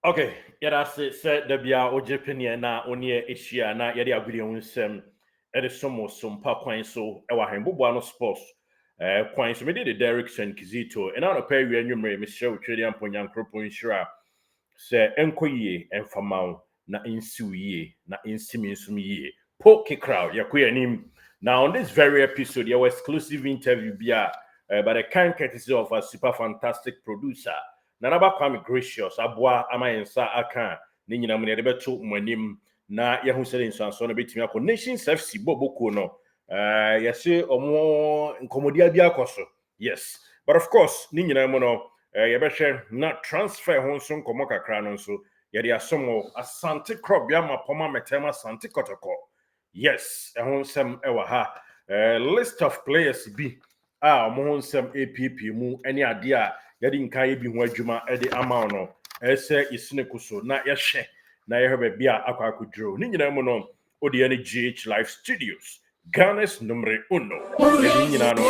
Okay, that's it. Said the bia ojepenia na onye eshia na yede agudi onsem e de somo sompa kwan so e wa hembobo no sports kwan so me de direction kizito e na no pa wi anwumre me hye otwede amponya nkropo nhira se enkoyie emfamao na insiwie na insimi nsum yie poke crowd yakoyanim. Now on this very episode your exclusive interview bia by the kind courtesy of a super fantastic producer Nanaba Kwame Gracious aboa amayensa aka ne nyina mu ne de beto mwanim na ye hu sele nsanso no betimi akọ Nations FC boboko no yesi omo nkomodia bi akoso. Yes, but of course ne nyina mu no ye behwe na transfer ho nso nkomo kakra no nso ye de asomo Asante Crop bia mapoma metema Asante Kotoko. Yes, ho nsem e wa ha list of players bi omo ho nsem APP mu ene ade a yadi nkan bi ho adwuma ede ama no ese isine kuso na yehwe na yehwe bia akwa akudro ni nyina mu no odi ene GH Live Studios Ghana's numero 1 ni nyina no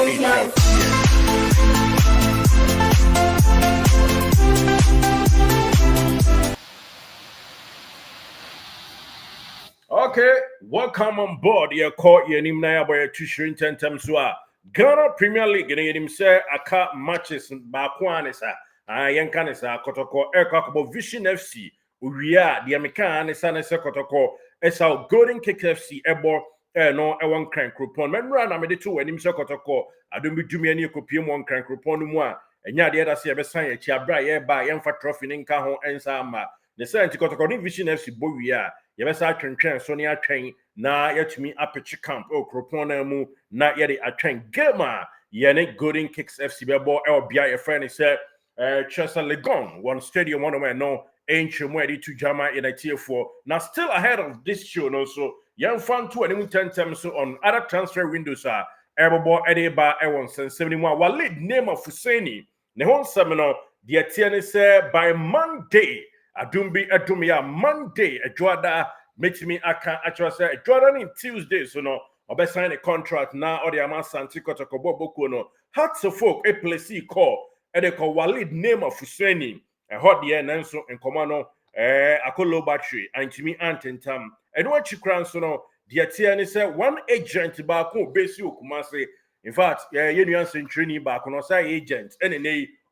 Okay, welcome on board. You call your name na boy tushrin tentem so Ghana Premier League ni him say aka matches baako anisa yenka ne sa Kotoko Ekwakobo Vision FC uwia de ameka ne sa ne se Kotoko esa Golden Kick FC ebo no ewon kran kropon memra na me de to wanim se Kotoko adom bi dumi ani ekopie mo kran kropon no mu a enya de da se ye besan ye chi abra ye ba ye mfa trophy ne nka ho ensa ama ne se anti Kotoko ni Vision FC bo wia ye besa atwentwen so ne atwen na yatumi apechi camp kropon na mu na yede atwen game ye ne Golden Kicks FC bebo bia ye friend say Chester Legon one stadium one where no ancient where to Jama in a tier 4 now still ahead of this show no so young fan to and 10 times so on other transfer windows are Ebobo Edeba Ewon 71 while lead name of Husseini ne hon seminar the atiene say by Monday Adumbi Adumia Monday a Joada makes me aka actually say Jordan in Tuesday so no obe sign a contract now or the Asante Kotoko Boboko no hearts of folk a place call Edeko Walid name of Husseini a hot year nanso and commano akolo battery and to me antentam and what you crown so no the atiene say one agent bako base you kumase in fact you answer training back on say agent and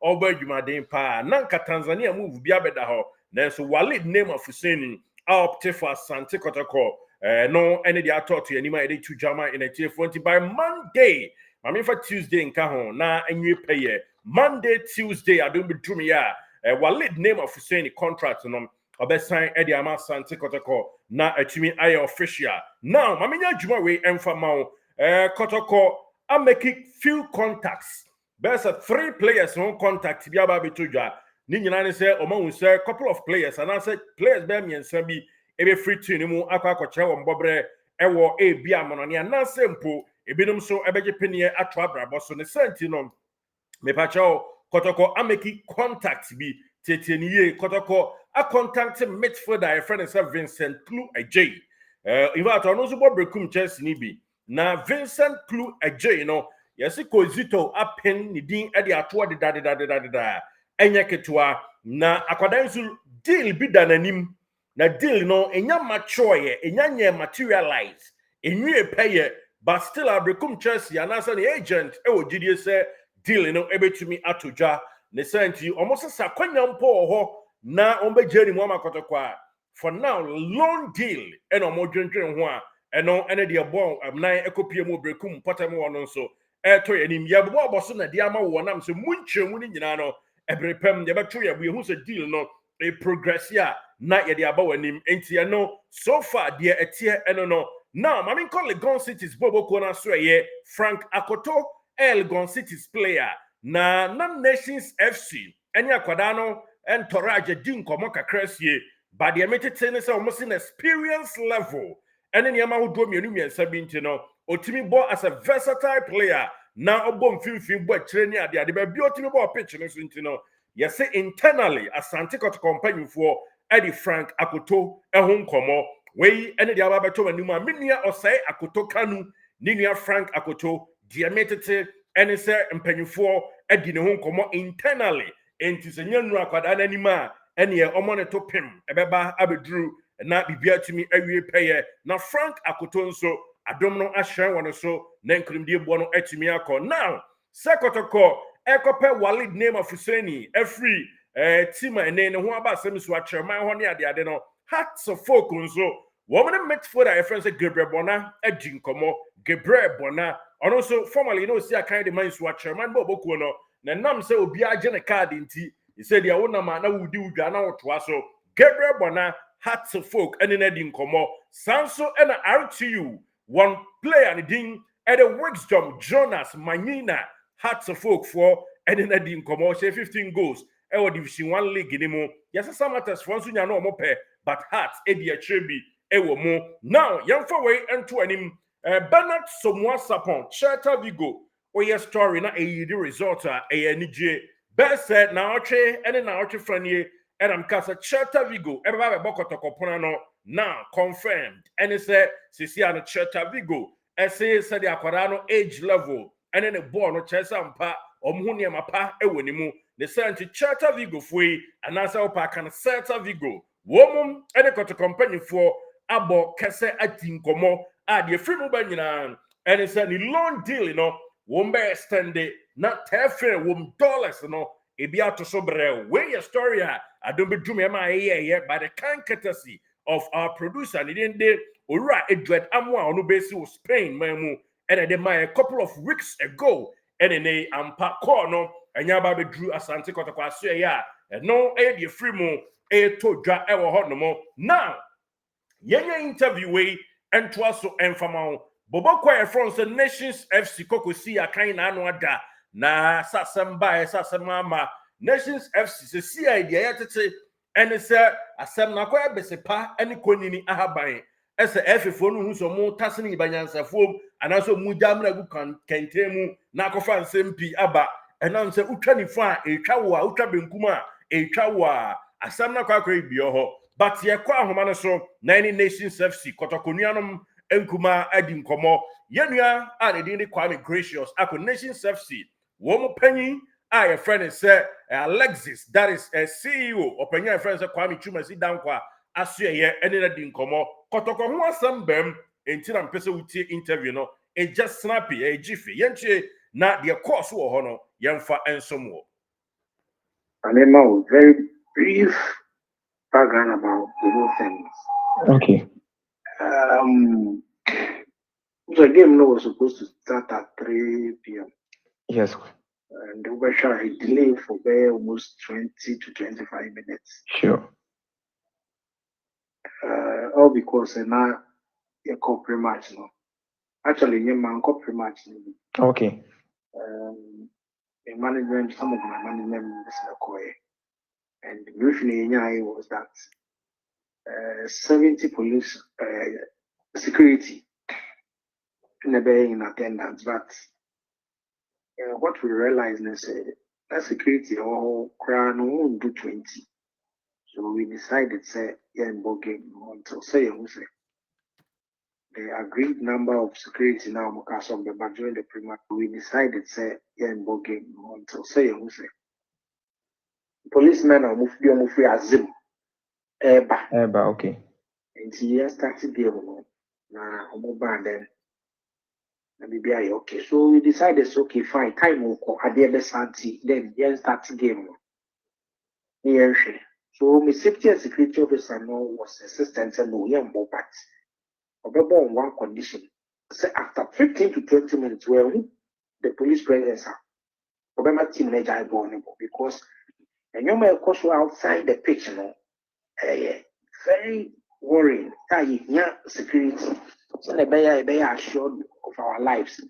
oba dwumaden pa nanka Tanzania move bia beda ho nanso Walid name of Husseini opted for Asante Kotoko no any the thought to anima ede to Jama in a tier 40 by Monday I mean for Tuesday in Kahon na enwe pay Monday Tuesday I don't be drum ya Walid name of Husseini contract no obesan ede ama Asante Kotoko na atumi aye official now maminya dwuma we emfa ma Kotoko I make few contacts there's 3 players no contact bia ba betodwa ni nyina ne say omo say couple of players and I say players be miensa bi ebe free to ni mu akwa kire wo mbobre ewo bi amonone na say mpo ebinum so ebeje penie atwa brabo so ne senti no me pa chao Kotoko ameki contact bi teteniye Kotoko a contact midfielder a friend is Vincent Clou Ajay in fact ono so bobrekum Chelsea ni bi na Vincent Clou Ajay no yesi Kozito apen ni din e de ato de da enya ketwa na akwadansu deal bi dananim na deal no enya mature enya nye materialize enwie peye but still abrekum Chelsea anasa the agent e wo gidie se deal no ebetumi atodwa ne senti almost sakwanya mpo ho na ombejeri mu amakotokwa for now loan deal and omodwentwen ho a eno ene de bon amnan ekopie mu brekum potem wono nso to yanim yabo oboso na de ama wo nam so munchemu ni nyina no ebrepem de beto ye bu hu se deal no e progress ya na ye de aba wanim enti ye no so far de etie eno no now I mean call Legon City's Bobo Kona so ye Frank Akoto Legon City's player na Nations FC any akwada no entoraje din komo kakresie but the metete ne say almost in experience level ene ne ma hodo mienu miensa bi ntino otimi bo as a versatile player na obo mfimfin bo akire ni ade ba bi otimi bo pitch no so ntino yes internally Asante Kotoko company for Eddie Frank Akoto ehun komo we ene de aba beto wani ma minia osai Akoto kanu ninia Frank Akoto de metete ene se mpanyufo edi ne hun komo internally enti se nyanu akwada nanima ene ye omo ne to pem ebeba abedru na bibia tumi awie peye na Frank Akoto nso adom no ahyen won so na nkrimdie bo no atumi akọ now Kotoko ekope Walid name of Husseini every team ene ne ho aba asem so acherman ho ne ade no Hearts of Folk nso woman met for that friend say Gabriel Bona ejin komo Gabriel Bona ono so formally see a kind of man so acherman bo boku no na nam say obi agye ne card nti he said ya wona ma na wudi udwa na wotoa so Gabriel Bona Hearts of Folk ene na di nkomo Sanso ena RTU one player ne din at the Wisdom Jonas Manina Hearts of Folk for ene na di nkomo say 15 goals e division 1 league ni mo yesa samatters for nso nya no mo pe but Hearts e di achrebi e wo mo now yamfa we ento anim Bernard Somwa Sapon Cheta Vigo oye story na e di result a e anije best said na otwe ene na otwe franie and I'm kasa Cheta Vigo everybody Kotoko pona no now confirmed and it said sisi an Cheta Vigo say said the akwara age level and then the ball no chesa mpa omhuni mapa e woni mu the senti Cheta Vigo foi and asa opa kan Cheta Vigo womum and the Kotoko company for abo kese atinkomo the free mu ba nyina and it said the loan deal wombe extended not tefe wom dollars ebi ato so brɛ we your story I don't be drum by the kind courtesy of our producer and then they ora edward amwa onu base of Spain mamu and they my a couple of weeks ago and they ampa call no anya ba be drew Asante Kotoko aso ya no e de free mu e to dwa e wo ho no mo now yenya interview we and so enfama bobo kwa from the Nations FC kokosi akan na anu ada na sasamba ma Nations FC se see idea yatete ene se asem na kwa besepa ene konini ahaban ese efefo no hu so mu taseni banyansafo anaso mu jamna gu kentemu na akofa nsempi aba enam se utwa nifo a etwa wo a utwa benkum a etwa wo a asem na kwa ibio ho but ye kwa ahoma no so na any Nations FC kotokonuanom enkuma adi nkomo yenua a ne din Kwame Gracious ako Nations FC wo mo panyin a your friend is Alexis that is a CEO opanya friend say Kwame Chumasi dankwa aso ye ene na di nkomo Kotoko ho asem bam enti na mpese wutie interview no e just snappy e jiffy yenche na the course wo ho no yemfa ensomo Anema, very brief background about the whole thing. Okay. The game was supposed to start at 3 p.m. Yes. And we were sure a delay for almost 20 to 25 minutes. Sure. All because now a corporate match no. Actually, your man corporate match. Okay. The management, some of my management members are quiet. And briefly, was that 70 police security in attendance, but what we realized is that security all crown won't do 20. So we decided say game until say the agreed number of security now but during the primer we decided say game until say policemen are move free as zim Eba, okay. And he started game and then maybe okay. So we decided okay, fine, time will call at the other Santi, then start game. So my safety and security officer was assistant and no young but on one condition. So after 15 to 20 minutes, the police presence Obama team manager because and you may also outside the pitch, very worrying. Security. So the be assured of our lives.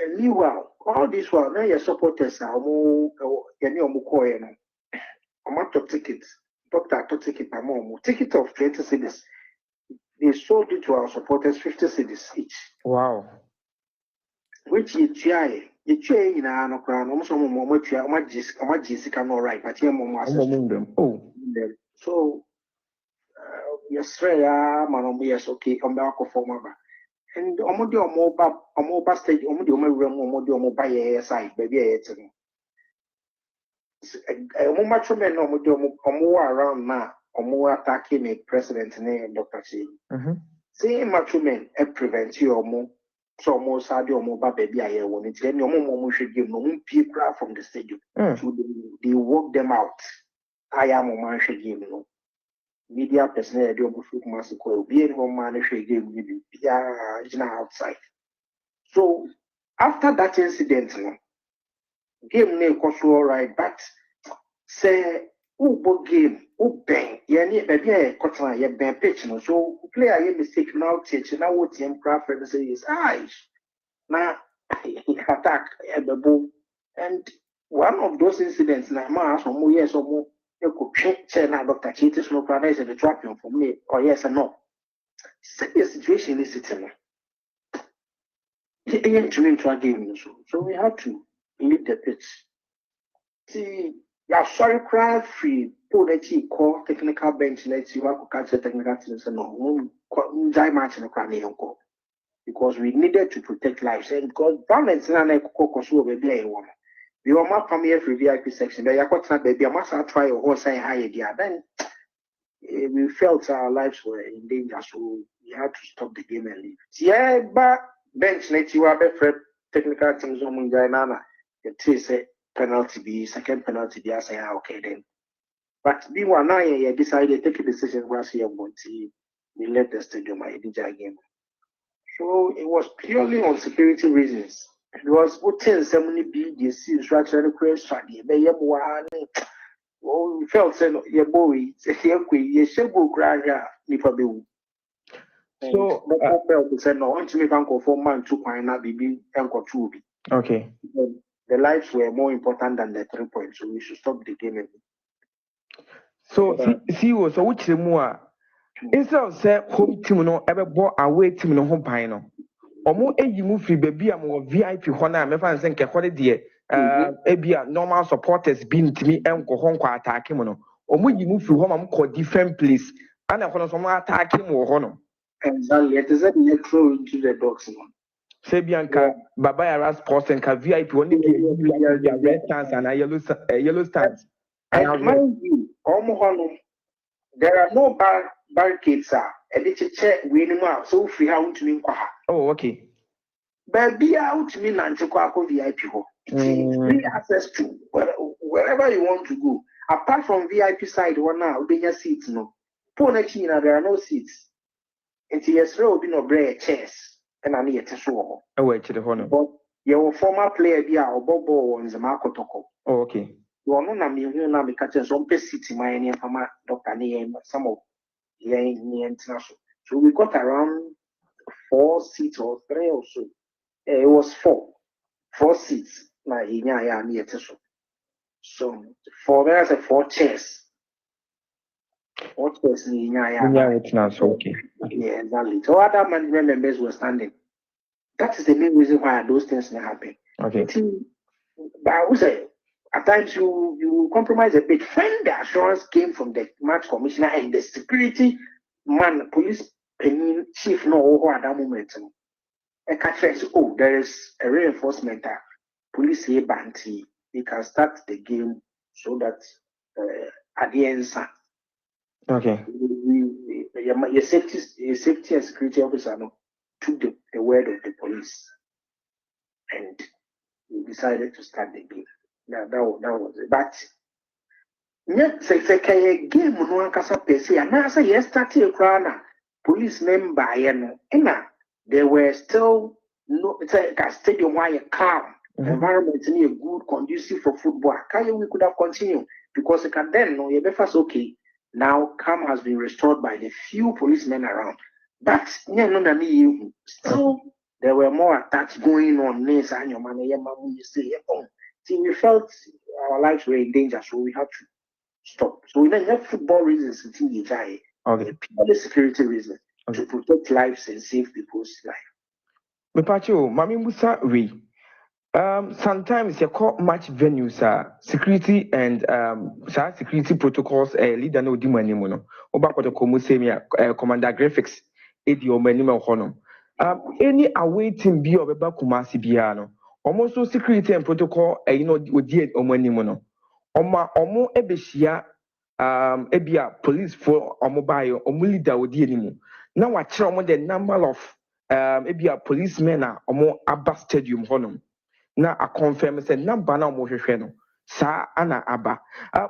And meanwhile, all this while now your supporters are more top tickets. Doctor top ticket more ticket of 20 cities. They sold it to our supporters 50 cities each. Wow. Which you try in a crown almost cannot write, but Oh. So yes, yes, okay, come back of former. And mobile stage, side, baby. Macho men no mo around now, attacking the president and Dr. C. See macho men prevent you so more sad or more baby I want it. Then your mom should give no people from the stadium. So they walk them out. I am a man should give no media personnel do foot massacre be any man should give me outside. So after that incident, no game name was all right, but say who game who bang baby I cotton ya bang pitch no so player a mistake now teach now what him craft and say is now he attack and one of those incidents na ma so mo yes or more e could check na Dr. Chitis no crowd is the trapping for me or yes or no. See the situation is sitting. So we had to leave the pitch. See, you are sorry, cry free. Put the call technical bench. Let's see what catch the technical teams and no match in the crowd because we needed to protect lives and because violence in an eco baby one. We were not from here for VIP section. But you got baby, I must try your horse and higher there. Then we felt our lives were in danger, so we had to stop the game and leave. Yeah, but bench let you have a technical teams on Munjainana. It is a penalty be second penalty be I say okay then. But be one now you decided to take a decision was here we left the stadium at DJ game. So it was purely on security reasons. It was putting so many BDC instruction question. Oh, we felt say your boy, you should go cry here, so felt say no, until we can go for man 2.9 BB and go 2 B. Okay. The lives were more important than the 3 points, so we should stop the game. So see so which more instead of say home team no ever bought away team no home pine no. Omo eyi mu free baby am VIP ho na me fan say nke ho de ebia normal supporters bi ntimi enko ho nkwa attack mu no. Omo yi mu free ho ma ko different place. Ana ho no so mo attack mu ho no. Exactly. It is a throw into the box no. Say Bianca Baba Yara Sports and VIP only give red stands and yellow stands. And mind you, there are no barricades, and it's a check winning out, so free out to me. Oh, okay. But be out to me and to VIP. Free access to wherever you want to go. Apart from VIP side, one now, there are seats, no. There are no seats. And yes, there will be no bread chairs. And I need to show. Oh, wait to the honor. But your former player, or Bobo, and the Kotoko. Oh, okay. You are not now because some city my name from Dr. Name, some of the international. So we got around 4 seats or 3 or so. It was 4 seats. So for there's a 4 chairs. 4 chairs okay. Yeah, exactly. So other management members were standing. That is the main reason why those things may happen. Okay. But I would say at times you compromise a bit. When the assurance came from the match commissioner and the security man, police chief, no, at that moment, a catch says, oh, there is a reinforcement. Police here, Banty, they can start the game so that at the end, okay, your safety and security officer took the word of the police and we decided to start the game. That was it. But say game no ankasa pese and now say yes start a crana police member there were still no stadium why calm environment in a good conducive for football. We could have continued because it can then no you first okay. Now calm has been restored by the few policemen around. But still there were more attacks going on. We felt our lives were in danger, so we had to stop. So we didn't have football reasons until we die. Okay. Purely security reasons to protect lives and save people's life. Mepacho, Mami Musa we. Sometimes you call match venues security and security protocols leader no di manimo no. Oba Kotoko Musemia commander graphics edi o manimo hono. Any away team bi obeba Kumasi biano. Almost security and protocol odi o manimo no. omo ebeshia ebia police for omo bayo omo leader odi enimu na wa kire omo the number of ebia policemen a omo aba stadium honom na a confirm say number na omo hwehwe no sa ana aba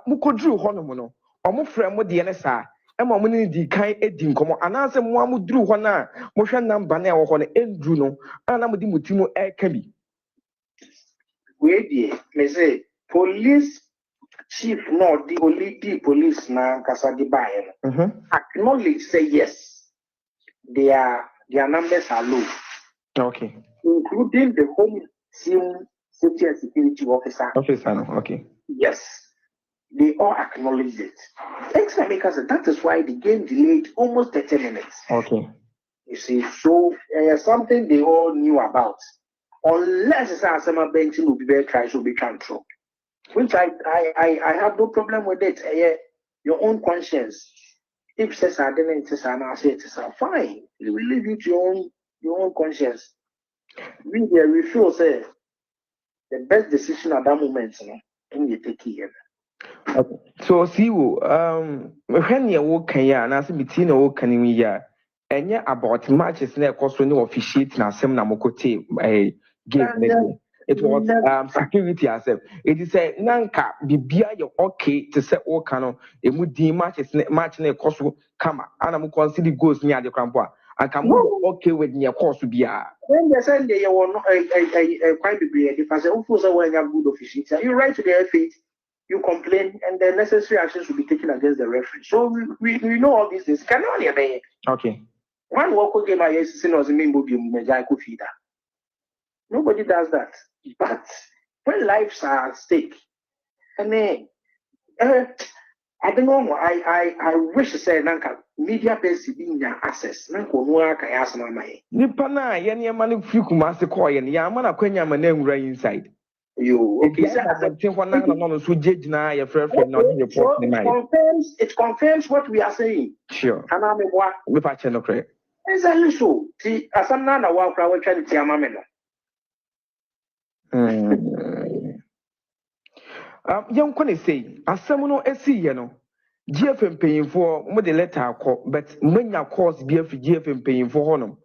mukodru honom no omo frɛ mo de ne sa ema mo ni di kan edi nkomo anase mo amudru ho na mo hwɛ number na ɛwɔ ho no endru no ana mo di mutimu ɛka bi we die me say police chief no the only the police na kasa di bae no acknowledge say yes their numbers are low, okay, including the home team safety and security officer. Okay. Yes, they all acknowledged it. Ex-America said that is why the game delayed almost 30 minutes. Okay. You see, so something they all knew about. Unless it's a summer bench will be very try to be control. Which I have no problem with it. Your own conscience. If says I didn't say it is fine. You will leave it to your own conscience. We feel say the best decision at that moment, and you take it. Okay. So see you when you walk and I see between the walk and we and yeah about matches na cost no officiate na sem na mokote game. It was security as it is a nanka bibia you okay to say all cano a moody matches match na cost come and I'm consider goes near the crampo and come okay with near course to be when they say they were not a quite be if I say when you have good officials, you write to the FA, you complain, and the necessary actions will be taken against the referee. So we know all these things. Can only be okay. One local game I seen was a member of feeder. Nobody does that. But when lives are at stake, I mean, I don't know. I wish to say nanka media base being access. Nanko no aka ask mama. Nipa na yeni mani free kumase call yen ya mana kwenya mane nwura inside. You okay? So it confirms what we are saying. Sure. Exactly so. See, as I'm not a walk around trying to tell my young can say, as someone no see, you know, GFM paying for more the letter call, but when your course GFM paying for honor.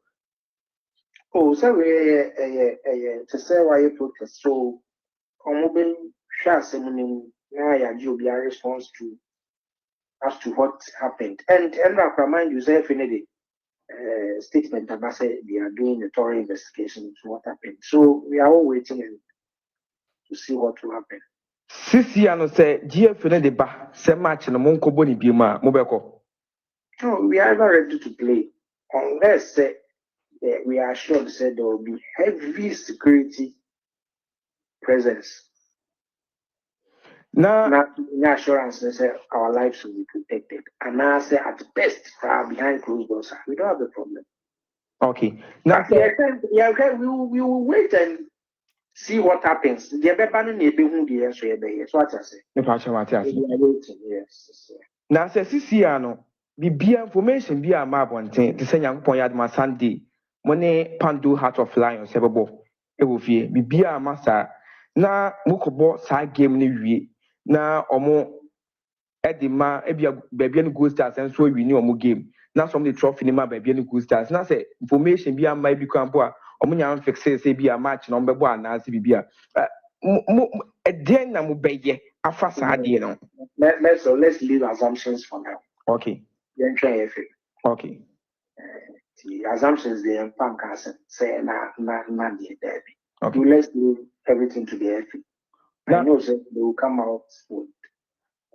Oh, so to say why you protest so. Mobile shots now you be a response to as to what happened. And I remind you say finally statement about say they are doing a thorough investigation to what happened. So we are all waiting to see what will happen. Sisi ano say GFN de ba say match no monko boni biema mobeko. No, we are ever ready to play unless we are sure that there will be heavy security presence. Now, assurance that our lives will be protected. And now, say at best, behind closed doors, we don't have a problem. Okay. Now, okay, we will wait and see what happens. The Bebano may be who the answer is. What I say. Yes. Now, say Sisiano, be information be a map one thing to say young point my Sunday. Money Pandu Heart of Lion, Sebabo. It will be a master. Na mukobo side game ni wie. Na omo edima ebia baby no go stars and so we knew omo game na some the trophy ni ma baby no go stars na say information bi am bi kwampo a omo nya fix say bi a match no mbebo anase bibia edien na mo beye afa saade no let's leave assumptions for now. Okay. Okay. The assumptions they can say na the derby. Okay. Let's leave everything to the FA. I know that they will come out with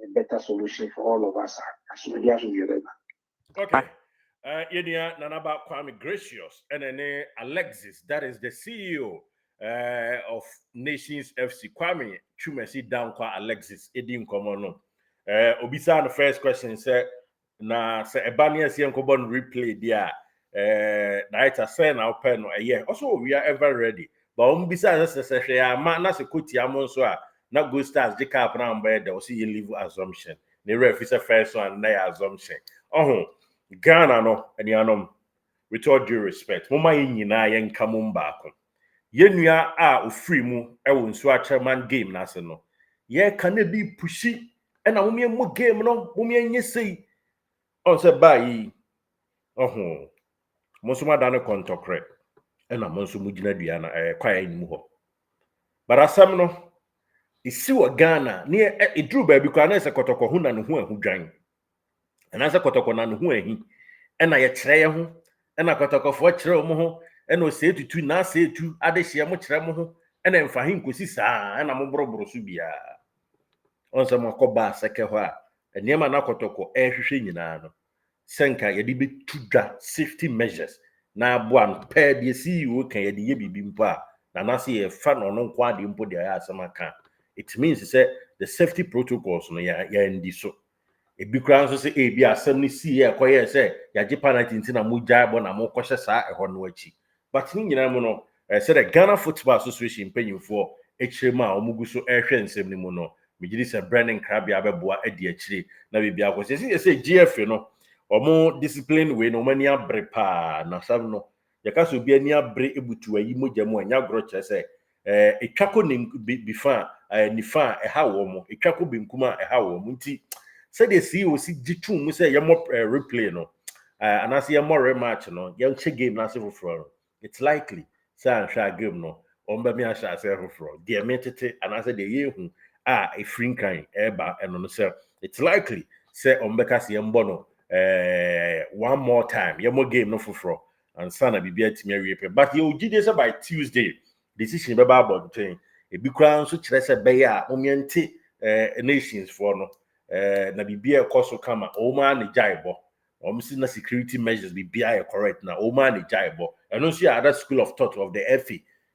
a better solution for all of us. Okay. Yenia Nanaba Kwame Gracious and then Alexis, that is the CEO of Nations FC. Kwame Chumesi down kwa Alexis Edim Komono. Obisa the first question said na se ebania si enkobon replay dia na ita say na open no yeah. Also we are ever ready. But bisa se ya ma na se koti amon so a na go stars the cap na mbe de o see you leave assumption. The ref is a first one na assumption. Ghana no anianom with all due respect moma nyina yen kamum baako yenua a ofiri mu e wo nso achairman game na se no ye can be pushy and a woman mo game no woman ye say on say buy oh monsuma dane kontokre and a monsumu gina duana kwaya ni mu ho but asam no isi wa Ghana near it drew baby kwa na se Kotoko hu na no hu ahudwan and se Kotoko na no hu ahi and na ye kire ye ho and na Kotoko fo kire mo ho and o se tutu na se tu ade hye mo kire mo ho and emfa hin kosi saa and na mo boroboro so bia on se mo koba seke ho a enema na Kotoko ehwehwe nyina no senka ye de betudwa safety measures na aboa pe de CEO kan ye de ye bibi mpo a na na se ye fa no no nkwa de mpo de ya asema kan. It means say the safety protocols no ya ndi so ebi kran so say ebi asem ni see e koye say ya je penalty nti na mo jaibo na mo kohye saa eho no achi but ni nyina mo no say the Ghana Football Association panyimfo echirema omugu so ehwe nsem ni mo no megiri say Brennan Krabia beboa adi achire na bibia akose say GF no omo discipline we no mani abre pa na sam no yakaso bi ani abre ebutu ayi mogya mu anya gro kire say etwako ni bifa nifa eha wo mo etwako binkuma eha wo mo nti said the CEO si jitu mu say yemo replay no and as yemo rematch no yem che game na se foforo it's likely say ansha game no omba mi ansha se foforo de metete and as the yehu a frinkan eba eno no say it's likely say ombeka se yembo no one more time yemo game no foforo and sana bibia timi awie but you gide say by Tuesday decision be ba about thing ebi kra nso kire say be ya omiente nations for no na bibia ekoso kama o ma ne jaibo o msi na security measures bibia correct na o ma ne jaibo eno so ya other school of thought of the FA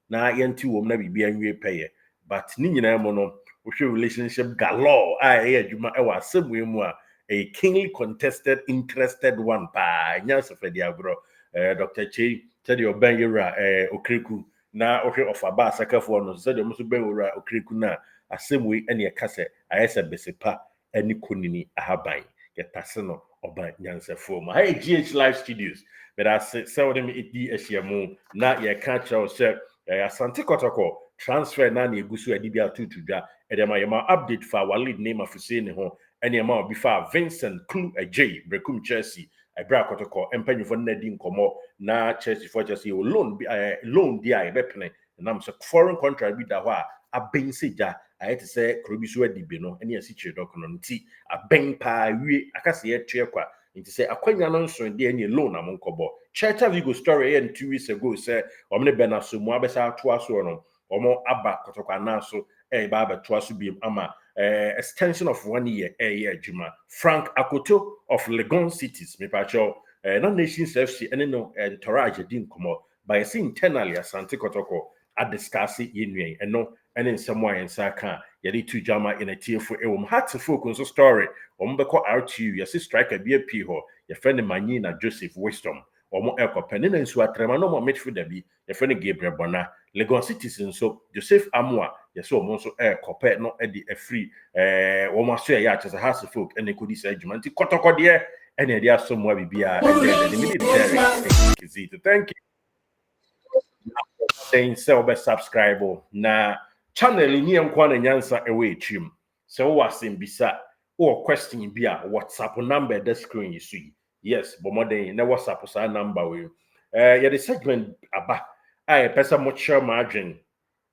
na yenti wo na bibia nwie peye but ni nyina mo no wo hwe relationship galore a adwuma e wa asem mu a a keenly contested interested one pa nya so fedi agro Dr. Che said your ben yura okreku na ohwe of aba sakafo no said your muso ben yura okreku na asem we ene e kase ayese besepa any kunini ahaban yetase no oba nyansefo ma hey GH Live Studios but I say them edi ehyiamu na ye ka chawo se Asante Kotoko transfer na na egusu adi bia tutudwa edema yema update for our lead name afuse ne ho ene ma obi fa Vincent Klu J Brekum Chelsea Ebra Kotoko empanyufo na di nkomo na Chelsea for Chelsea loan dia ebepene na so foreign contract bi da ho a abenseja ayete se krobiso adibe no ene asi chire dokono nti aben pa wie akase ye tue kwa nti se akwanya no nso de ene loan am nkobo Cheta Vigo story here 2 weeks ago say omne benaso mu abesa to aso no omo aba Kotoko anaso ba ba to aso bi ama extension of 1 year adwuma Frank Akoto of Legon cities me pacho non-nations FC ene no entourage din komo by say internally Asante Kotoko a discuss yenwen eno ene nsemo ayensa ka yede tu jama in a tiefo ewom hatfo kunso story ombeko RTU yesi striker bi api ho ye friend Manyina Joseph Wisdom omo ekopene na nsu atrema no mo midfielder bi ye friend Gabriel Bona Legon citizens so Joseph Amwa yesi omo nso ekope no e di free omo aso ya chese hatfo ene kodi sa adwuma nti Kotoko de ene de asomwa bibia e de minute thank you saying so subscribe na channel ni enkwa na nyansa ewe etrim so wasem bisa or question bi a WhatsApp number the screen you see yes but more than na WhatsApp sa number we yeah the segment aba I person mo share margin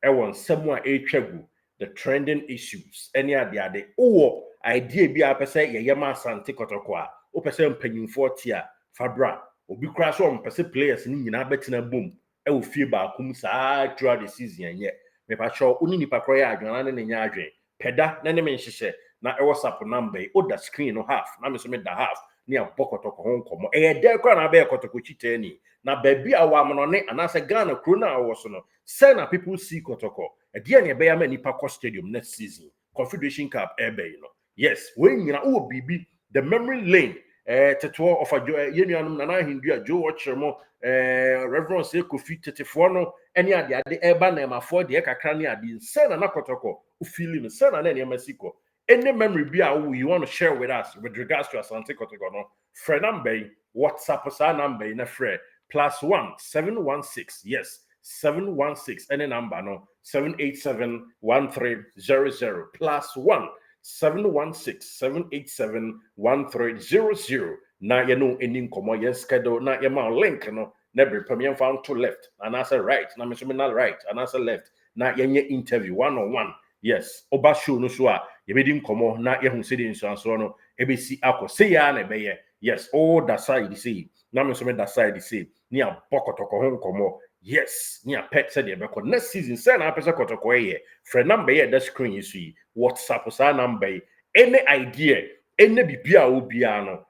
e won semwa e twagu the trending issues any ade o idea bi a person ye yema Asante Kotoko a o person mpanyimfo tia fabra obi kura so mpese players ni nyina betina boom e wo fie ba kum saa throughout the season enye me pa cho oni nipa kro ya adwana ne nya adwen peda na ne me nhyehyɛ na e WhatsApp number o da screen no half na me so me da half ne abokotoko ho nkomo e de kwa na be Kotoko chitani na baby a wa mono ne anase Ghana kro na wo so no say na people see Kotoko e de ne be ya ma nipa ko stadium next season Confederation Cup ebe no yes we nyina o bibi the memory lane teto of a yenuanum nana hindu a Joe Watchermo Reverend say Kofi tetefo no ene ade eba na emafo de kakra ne ade sen na Kotoko u feeling sen na ne masiko any memory bi a you want to share with us with regards to Asante Kotoko no friend number WhatsApp sa number na free +1 716 yes 716 any number no 787-1300 +1 716-787-1300 na ye no eni nkomo ye schedule na ye ma link no na be pam found to left and answer right na me so me na right and answer left na ye interview one-on-one. Yes, oba show no so a ye be di nkomo na ye hu se di nsuanso no e be si akose ya na be ye. Yes, all that side see na me so me that side see ni a Kotoko ho nkomo. Yes, ni a pet said ye be ko next season say na pesa Kotoko ye friend number ye that screen you see WhatsApp sa number any idea any bibia obia no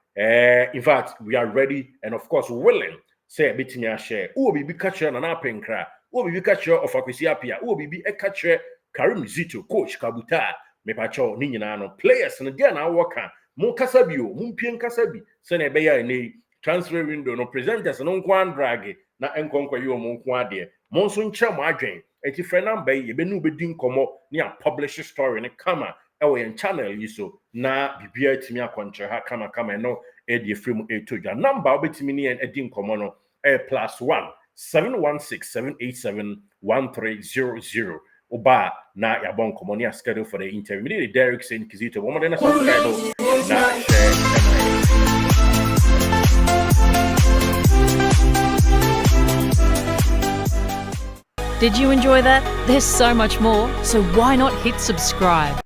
in fact we are ready and of course willing say betimi a share wo bibi ka kire na penkra wo bibi ka kire of akwesi apia wo bibi e ka kire Karim Zito coach Kabuta me pa cho ni nyina no players no dia na woka mo kasa bi o mo mpie nkasa bi se na ebe ya ni transfer window no presenters no nko andrage na enkonkwa yi o mo nko ade mo nso nche mo adwen eti friend number ye be nu be din komo ni a publish story ne kama ewo yen channel yi so na bibia timi akontre ha kama no e die free mu etoja number obetimi ni en edin komo no +1 716-787-1300 oba na yabon komo ni a schedule for the interview me Derek saying Kizito wo mo na subscribe na share. Did you enjoy that? There's so much more, so why not hit subscribe?